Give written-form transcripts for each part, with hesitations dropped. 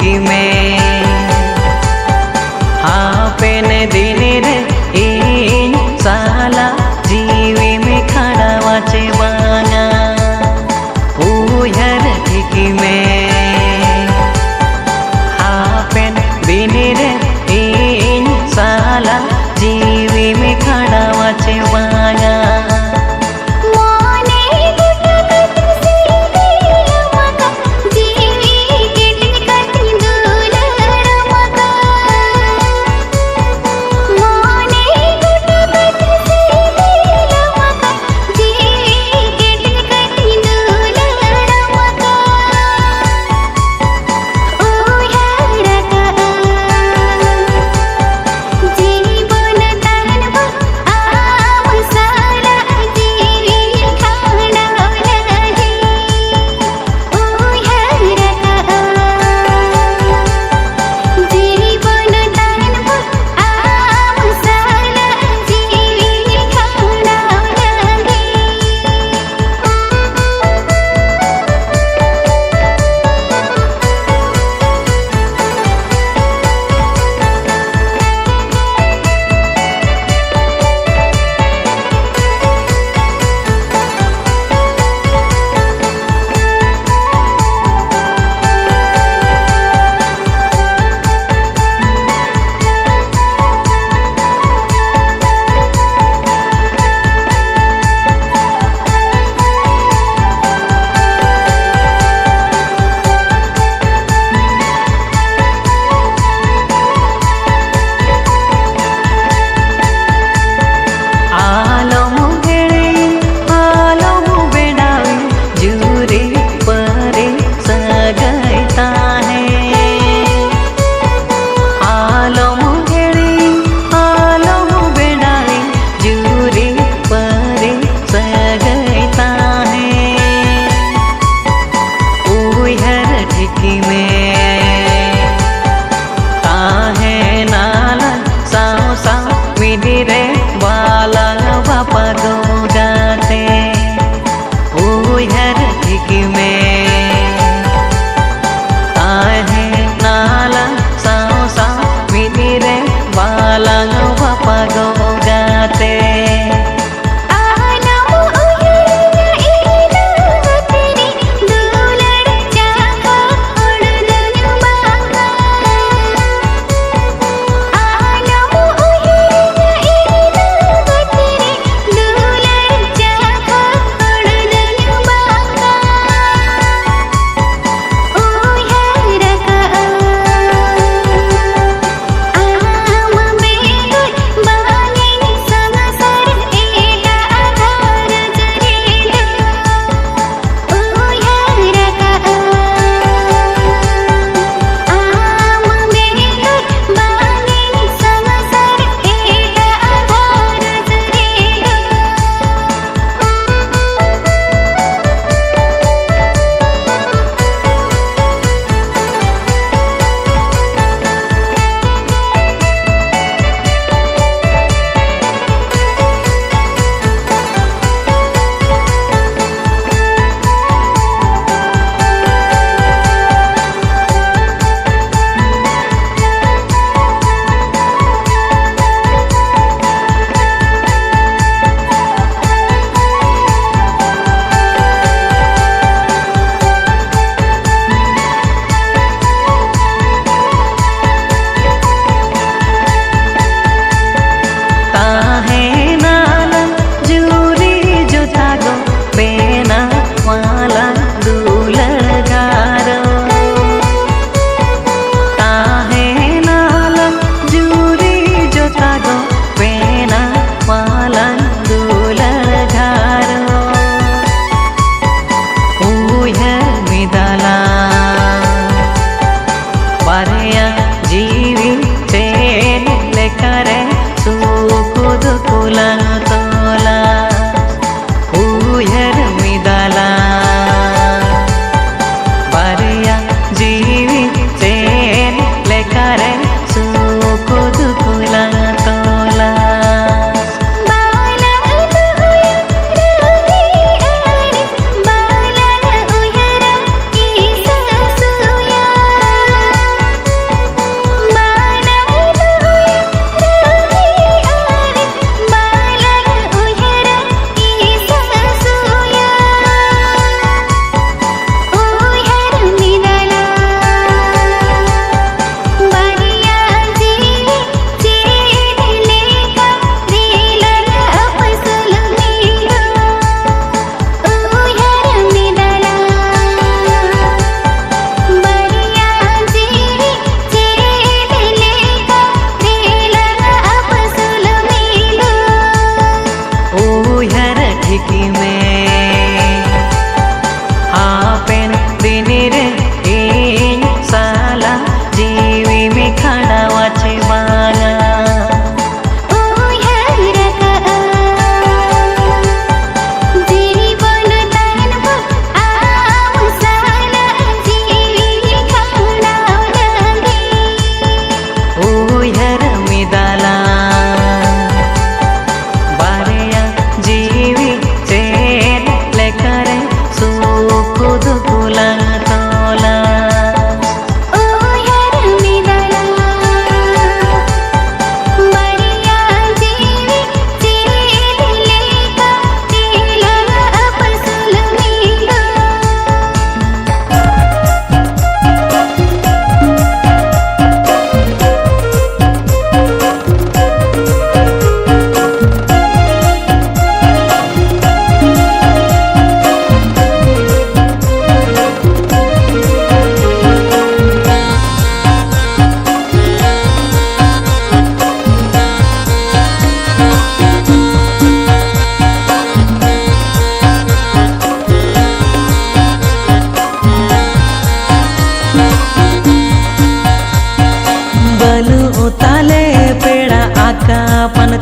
ठिकी में हापेन दिन रे इन साला जीवी में खड़ा वाचे बांगा उहर ठिकी में हापेन दिन रे इन साला जीवी में खड़ा वाचे बांगा रे वाला बापा गो जाते उहर ठिकी में आहे नाला साओ सा मिली रे वाला बापा गो जाते दुलड़ चाको उड़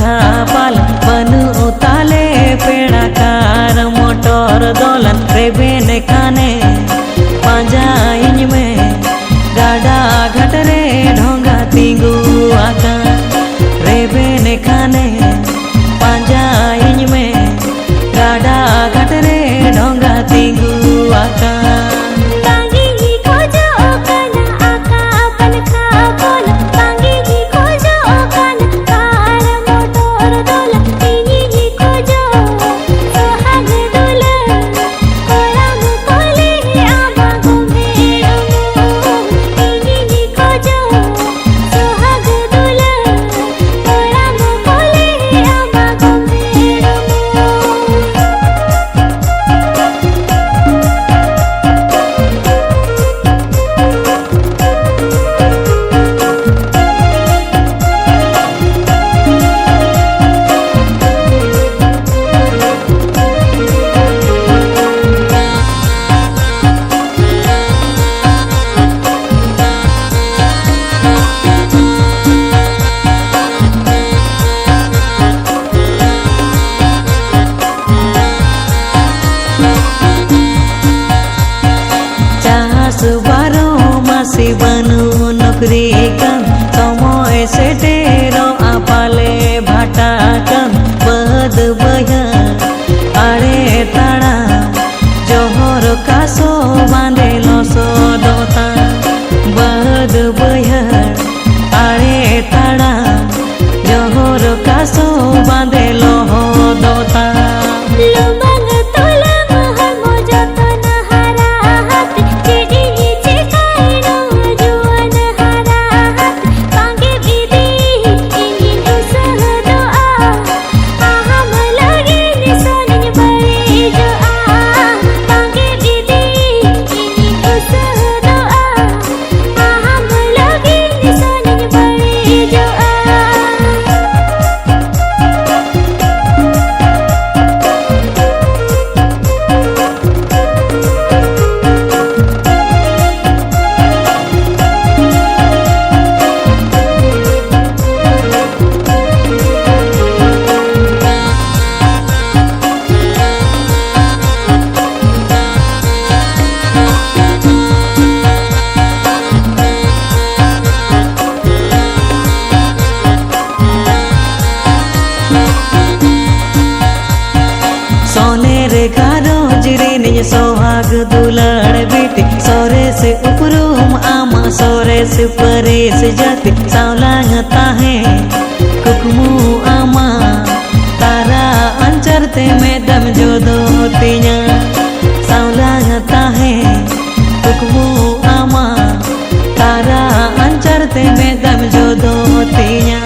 खापाल बनु उताले पेड़ा कार मोटर दोलन रेबेन खाने पांजाइन में गाड़ा घटरे ढोंगा तिंगु आका रेबेन खाने पांजाइन में गाड़ा घटरे ढोंगा तिंगु आका masih banu nukri kan समय से टेरो आपाले भाटा kan बद बया आरे ताड़ा जोहर कासो बांधे लोसो दोता बद बया आरे ताड़ा जोहर कासो बांधे लोहो दोता सोहाग दुलाड़ बेटी सोरे से उपरूम आमा सोरे से परे से जाती सावलांग ताहे कुकमू आमा तारा अंचरते में दम जो दो तिया सावलांग ताहे कुकमू आमा तारा अंचरते में दम जो दो तिया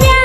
Yeah.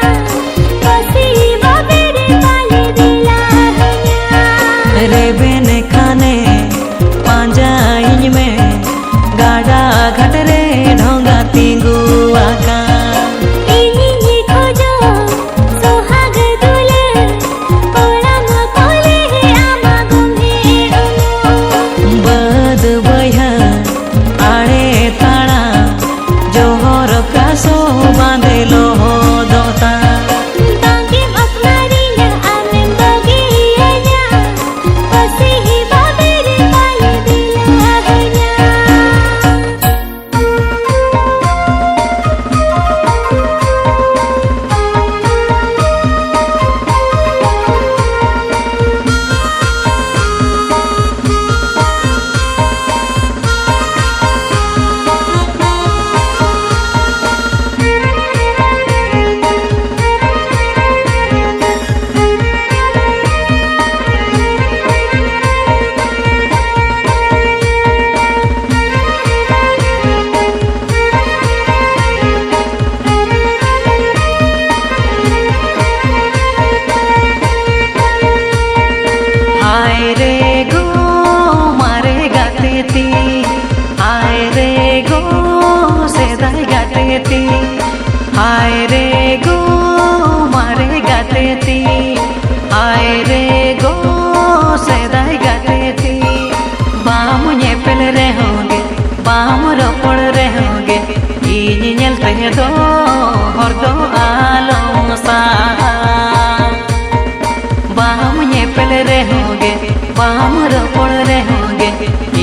गाते थी आए रे गो सेदाई गाते थी बाम ñepel रहोगे बाम रोपड़ रहोगे इनी ñelते दो हर दो आलम सा बाम ñepel रहोगे बाम रोपड़ रहोगे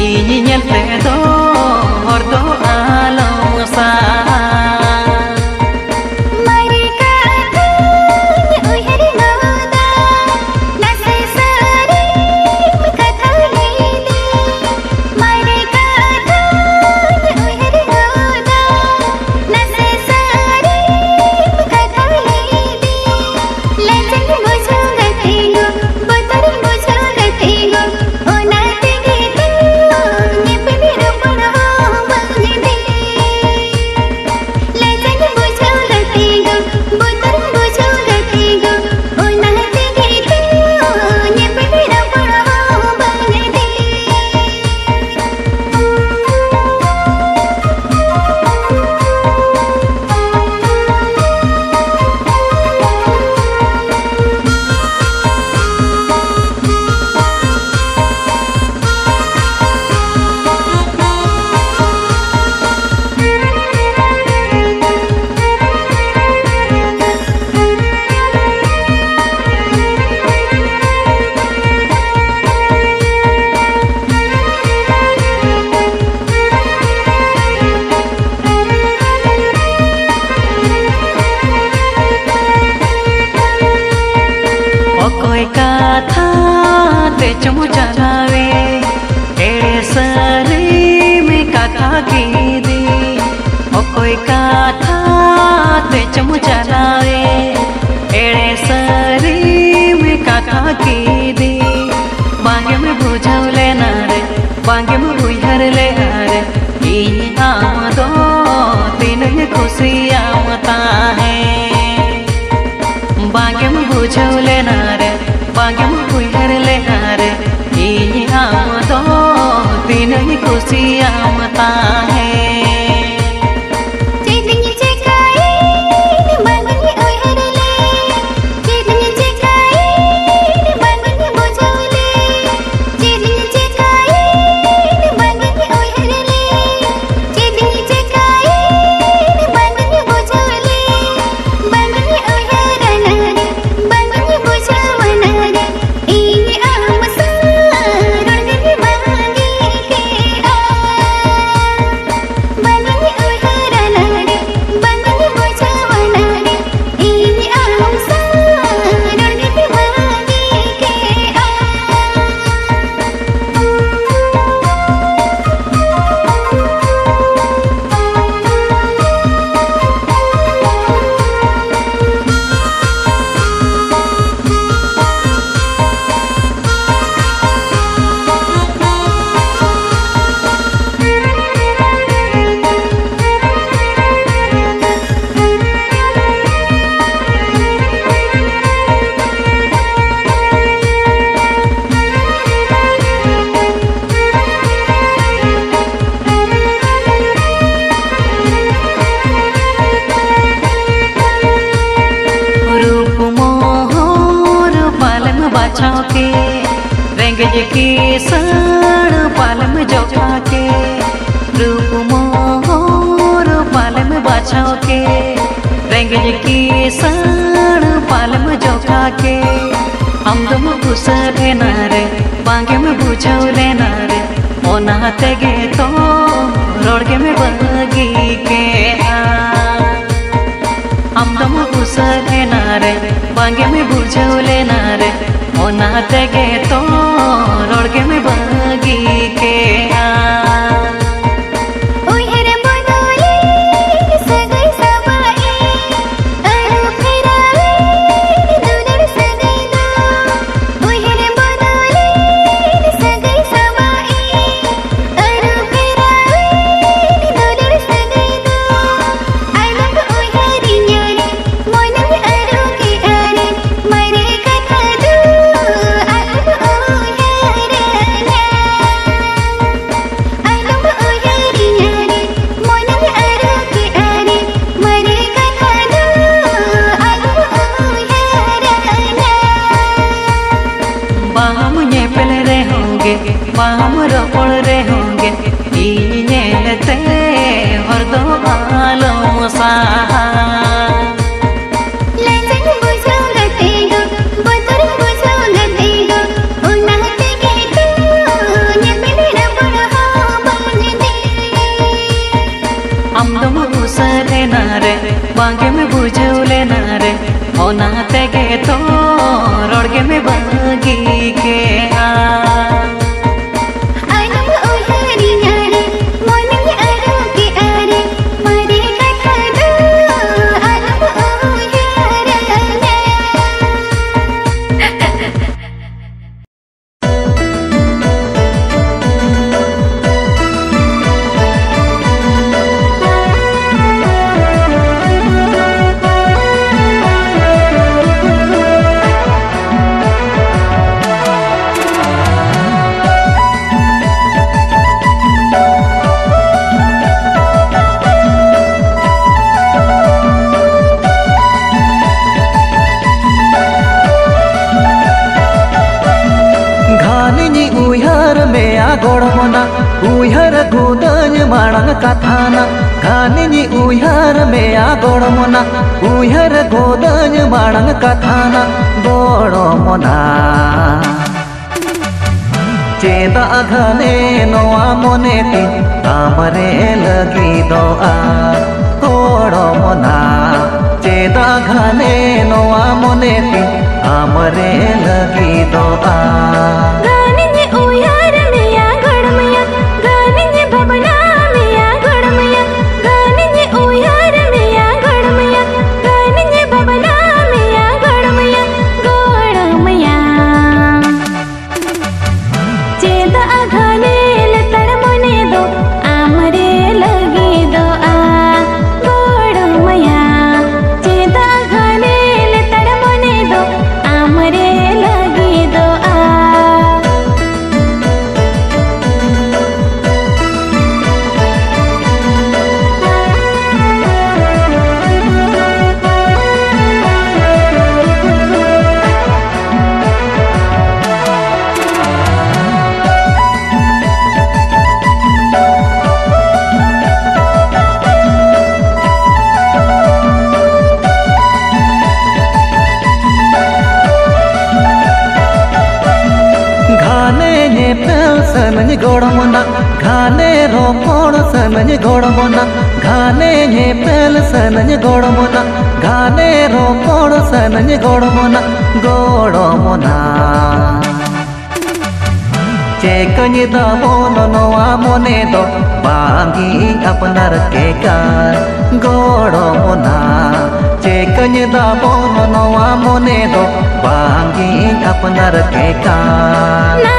इनी ñelते दो हर दो आलम सा कोई कथा ते चमु चलावे एड़े सरी में कथा की दी ओ कोई कथा ते चमु चलावे एड़े सरी में कथा की दी बांगे में बुझावले ना रे बांगे में बुझर ले रे इन आम दो तीन खुशी आमता है बांगे में बुझावले ना रे बांगे में बुझर ले रे इन आम दो तीन खुशी आमता है के रेंगज की सड़ पालम जोखा के रूप मोर पालम बाछाओ के रेंगज की सड़ पालम जोखा के हम तुम घुसरे ना रे बांगे में बुझाओ लेना रे ओना तेगे तो रोड़गे में बगी के हम तुम घुसरे ना रे बांगे में बुझाओ लेना रे ओना तेगे तो रोड़गे में बगी के गोड़मोना उहर गुदन मांग कथाना घानी उहर मेया गोड़मोना उहर गुदन मांग कथाना गोड़मोना चेदा घने नोआ मोने ती आमरे लगी दोआ गोड़मोना चेदा घने नोआ मोने ती आमरे लगी दोआ सनज गोड़मोना घाने रोपोड़ सनज गोड़मोना घाने पेल सनज गोड़मोना घाने रोपोड़ सनज गोड़मोना गोड़मोना चेकन दामोन नोआ मोने दो बांगी अपनार के कार गोड़मोना चेकन दामोन नोआ मोने दो बांगी अपनार के कार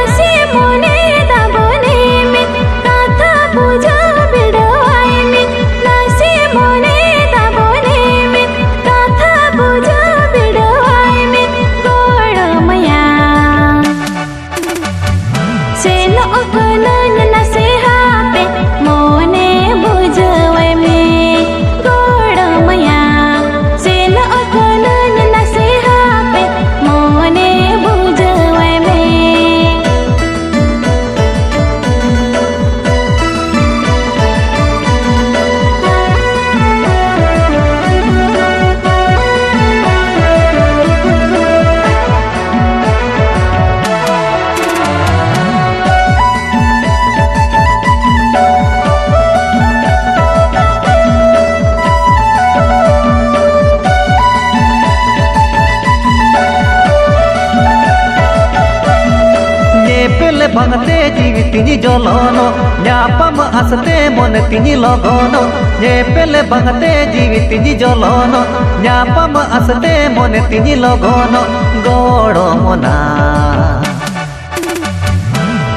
भंगते जीवी तिनी जलोनो न्यापम हसते मन तिनी लगोनो ये पेले भंगते जीवी तिनी जलोनो न्यापम हसते मन तिनी लगोनो गोड़ो मोना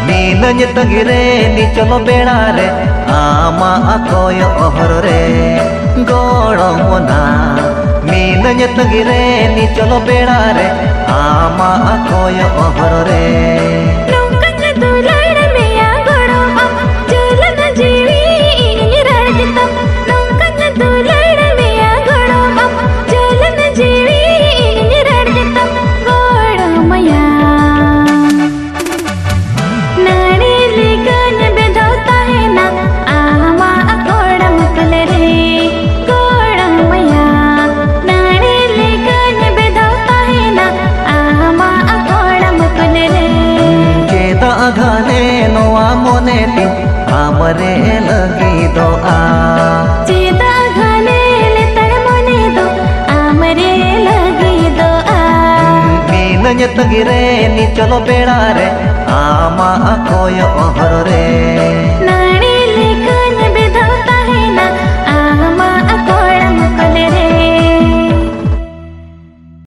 मीनज तगिरे नी चलो बेड़ा रे आमा अकोय ओहर रे गोड़ो मोना मीनज तगिरे नी चलो बेड़ा रे आमा अकोय ओहर रे घाने नोआ मोने ती आमरे लगी दोआ चेदा घाने ले तड़ मोने दो आमरे लगी दोआ मीनज तगिरे नी चलो बेड़ा रे आमा अकोय ओहर रे